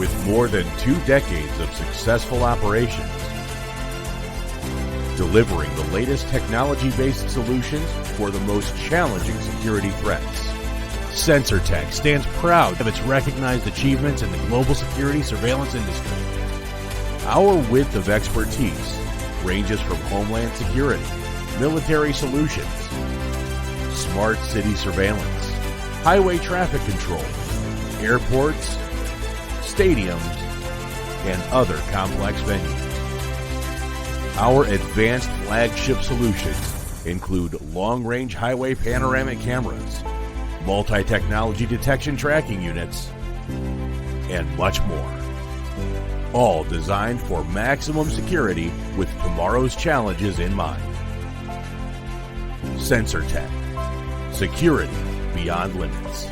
with more than 2 decades of successful operations, delivering the latest technology-based solutions for the most challenging security threats. SensorTec stands proud of its recognized achievements in the global security surveillance industry. Our width of expertise ranges from homeland security, military solutions, smart city surveillance, highway traffic control, airports, stadiums, and other complex venues. Our advanced flagship solutions include long-range highway panoramic cameras, multi-technology detection tracking units, and much more. All designed for maximum security with tomorrow's challenges in mind. SensorTec. Security beyond limits.